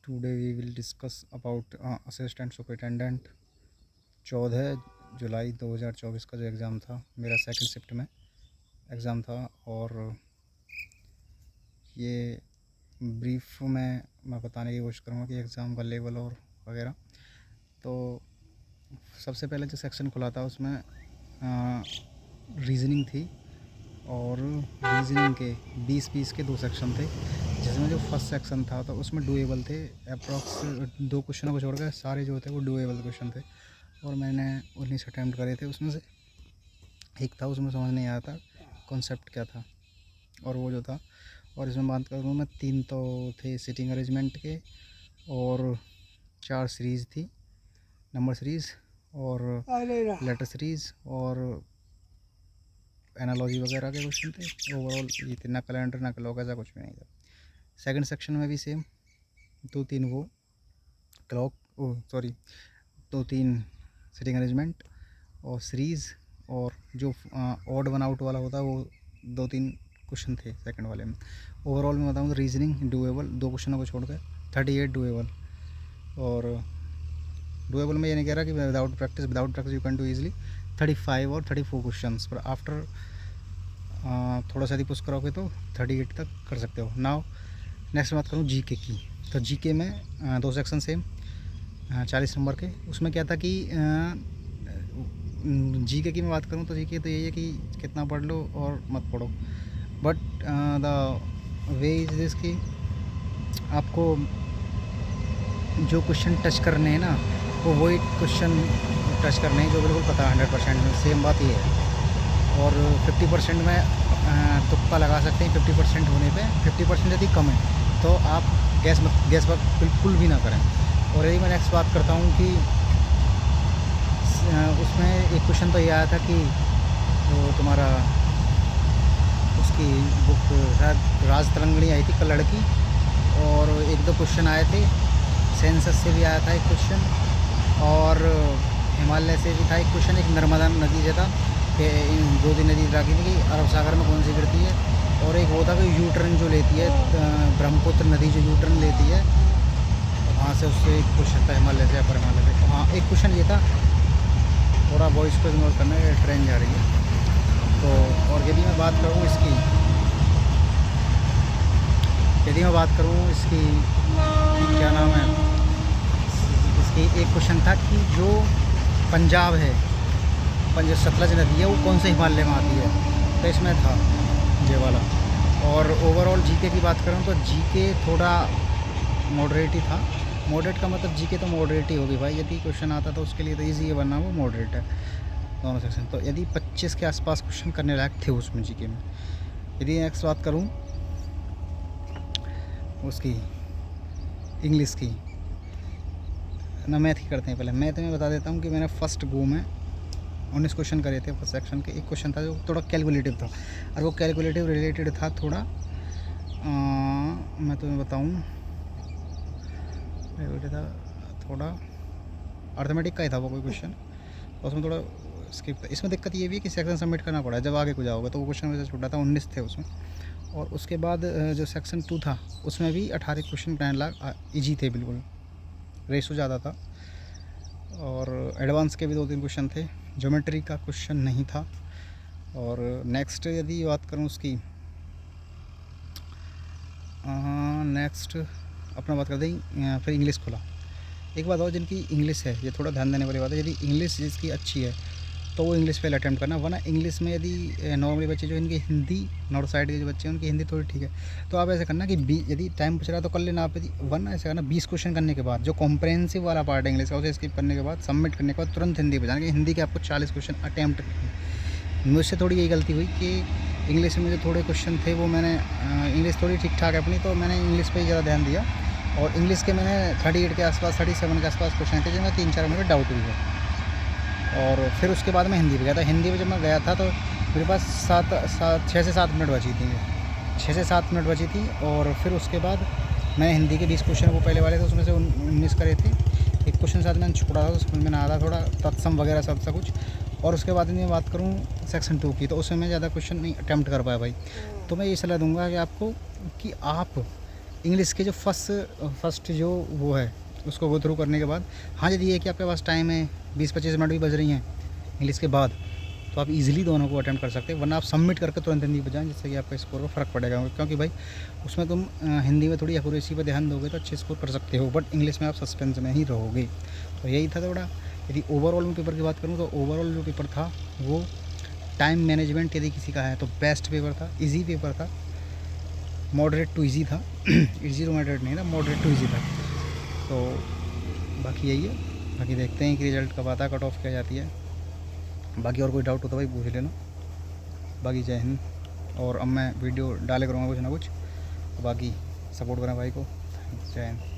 Today we will discuss about assistant superintendent 14 जुलाई 2024 का जो exam था, मेरा सेकंड शिफ्ट में एग्ज़ाम था। और ये ब्रीफ में मैं बताने की कोशिश करूँगा कि एग्ज़ाम का लेवल और वगैरह। तो सबसे पहले जो सेक्शन खुला था उसमें रीज़निंग थी, और रीज़निंग के 20-20 के 2 सेक्शन थे, जिसमें जो फर्स्ट सेक्शन था तो उसमें डूएबल थे। अप्रॉक्स 2 क्वेश्चनों को छोड़कर सारे जो थे वो डूएबल क्वेश्चन थे, और मैंने 19 अटैम्प्ट करे थे। उसमें से एक था, उसमें समझ नहीं आया था कॉन्सेप्ट क्या था, और वो जो था। और इसमें बात करूँ मैं, 3 तो थे सिटिंग अरेंजमेंट के, और 4 सीरीज़ थी, नंबर सीरीज़ और लेटर सीरीज़ और एनालॉजी वगैरह के क्वेश्चन थे। ओवरऑल ये थे, ना कैलेंडर ना क्लॉक, ऐसा कुछ भी नहीं था। सेकंड सेक्शन में भी सेम 2-3 वो क्लॉक, सॉरी 2-3 सिटिंग अरेंजमेंट और सीरीज़, और जो ऑड वन आउट वाला होता है वो 2-3 क्वेश्चन थे सेकंड वाले में। ओवरऑल मैं बताऊँ तो रीजनिंग डूएबल, 2 क्वेश्चनों को छोड़कर 38 डूएबल। और डूएबल में ये नहीं कह रहा कि without practice you can do easily 35 और 34 क्वेश्चन, पर आफ्टर थोड़ा सा यदि पुश करोगे तो 38 तक कर सकते हो। नाउ नेक्स्ट बात करूँ जीके की, तो जीके में 2 सेक्शन सेम 40 नंबर के। उसमें क्या था कि जीके की मैं बात करूँ तो जीके तो यही है कि कितना पढ़ लो और मत पढ़ो, but the way is this कि आपको जो क्वेश्चन टच करने हैं ना, वो वही क्वेश्चन टच करने हैं जो बिल्कुल पता है 100% में। सेम बात ये है। और 50% में तुक्का लगा सकते हैं। 50% होने पे 50% यदि कम है तो आप गैस वर्क बिल्कुल भी ना करें। और यही मैं नेक्स्ट बात करता हूँ कि उसमें एक क्वेश्चन तो ये आया था कि वो तुम्हारा उसकी बुक शायद राज तरंगणी आई थी, कल लड़की, और 1-2 क्वेश्चन आए थे। सेंसस से भी आया था एक क्वेश्चन, और हिमालय से भी था एक क्वेश्चन। एक नर्मदा नदी से था कि गोदी नदी राखी थी कि अरब सागर में कौन सी गिरती है। और एक वो था कि यू टर्न जो लेती है, ब्रह्मपुत्र नदी जो यू टर्न लेती है, वहाँ से उससे एक क्वेश्चन था हिमालय से, अपर हिमालय से। हाँ, एक क्वेश्चन ये था। थोड़ा वॉइस को इग्नोर करना है, ट्रेन जा रही है तो। और यदि मैं बात करूँ इसकी क्या नाम है इसकी, एक क्वेश्चन था कि जो पंजाब है, सतलज नदी है, वो कौन से हिमालय में आती है, तो इसमें था ये वाला। और ओवरऑल जीके की बात करूँ तो जीके थोड़ा मॉडरेट ही था। मॉडरेट का मतलब जीके तो मॉडरेट ही होगी भाई, यदि क्वेश्चन आता तो उसके लिए तो ईजी है, वरना वो मॉडरेट है दोनों सेक्शन। तो यदि 25 के आसपास क्वेश्चन करने लायक थे उसमें जीके में। यदि नेक्स्ट बात करूँ उसकी इंग्लिश की ना, मैथ की करते हैं। पहले मैथ में बता देता हूँ कि मैंने फर्स्ट गो में 19 क्वेश्चन करे थे फर्स्ट सेक्शन के। एक क्वेश्चन था जो थोड़ा कैलकुलेटिव था, और वो कैलकुलेटिव रिलेटेड था थोड़ा मैं तुम्हें बताऊँ, था थोड़ा अर्थमेटिक का ही था वो कोई क्वेश्चन, और उसमें थोड़ा स्किप था। इसमें दिक्कत ये भी है कि सेक्शन सबमिट करना पड़ा जब आगे को जाओगे, तो वो क्वेश्चन वैसे छूटा था। 19 थे उसमें। और उसके बाद जो सेक्शन 2 था उसमें भी 18 क्वेश्चन करने लायक ईजी थे, बिल्कुल रेशो ज़्यादा था। और एडवांस के भी 2-3 क्वेश्चन थे, ज्योमेट्री का क्वेश्चन नहीं था। और नेक्स्ट यदि बात करूँ उसकी, नेक्स्ट अपना बात कर दें, फिर इंग्लिश खुला। एक बात और, जिनकी इंग्लिश है, ये थोड़ा ध्यान देने वाली बात है, यदि इंग्लिश जिसकी अच्छी है तो वो इंग्लिश पहले अटैम्प्ट करना। वरना इंग्लिश में यदि नॉर्मली बच्चे जो इनकी हिंदी, नॉर्थ साइड के जो बच्चे हैं उनकी हिंदी थोड़ी ठीक है, तो आप ऐसे करना कि यदि टाइम पूछ रहा है तो कर लेना आप। वरना ऐसे करना 20 क्वेश्चन करने के बाद जो कॉम्प्रहेंसिव वाला पार्ट है इंग्लिश का, उसे स्किप करने के बाद, सबमिट करने के बाद तुरंत हिंदी पे जाना, कि हिंदी के आपको 40 क्वेश्चन अटैम्प्ट करने। मुझसे थोड़ी यही गलती हुई कि इंग्लिश में जो थोड़े क्वेश्चन थे वो मैंने, इंग्लिश थोड़ी ठीक ठाक है अपनी, तो मैंने इंग्लिश पर ही ज़्यादा ध्यान दिया। और इंग्लिश के मैंने 38 के आसपास, 37 के आसपास क्वेश्चन थे जिनमें 3-4 मिनट डाउट भी है। और फिर उसके बाद मैं हिंदी पे गया था। हिंदी में जब मैं गया था तो मेरे पास 6 से 7 मिनट बची थी, 6 से 7 मिनट बची थी। और फिर उसके बाद मैंने हिंदी के 20 क्वेश्चन वो पहले वाले थे, उसमें से 19 करे थे। एक क्वेश्चन साथ मैंने छोड़ा था, उसमें मैंने आधा थोड़ा तत्सम वगैरह सब कुछ। और उसके बाद मैं बात करूँ सेक्शन 2 की, तो उसमें मैं ज़्यादा क्वेश्चन नहीं अटैम्प्ट कर पाया भाई। तो मैं ये सलाह दूँगा कि आपको कि आप इंग्लिश के जो फर्स्ट जो वो है उसको गो थ्रू करने के बाद, हाँ यदि ये कि आपके पास टाइम है 20-25 मिनट भी बज रही हैं इंग्लिश के बाद, तो आप इजीली दोनों को अटेम्प्ट कर सकते हैं, वरना आप सबमिट करके तुरंत हिंदी बजाएं, जिससे कि आपका स्कोर को फ़र्क पड़ेगा। क्योंकि भाई उसमें तुम हिंदी में थोड़ी एक्यूरेसी पे ध्यान दोगे तो अच्छे स्कोर कर सकते हो, बट इंग्लिश में आप सस्पेंस में ही रहोगे। तो यही था थोड़ा। यदि ओवरऑल में पेपर की बात करूँ तो ओवरऑल जो पेपर था वो टाइम मैनेजमेंट यदि किसी का है तो बेस्ट पेपर था, ईजी पेपर था, मॉडरेट टू ईजी था ईजी टू मॉडरेट नहीं था, मॉडरेट टू ईजी था। तो बाकी यही है, बाकी देखते हैं कि रिज़ल्ट कब आता है, कट ऑफ क्या जाती है। बाकी और कोई डाउट हो तो भाई पूछ लेना। बाकी जय हिंद। और अब मैं वीडियो डाले करूँगा कुछ ना कुछ, तो बाकी सपोर्ट करना भाई को। जय हिंद।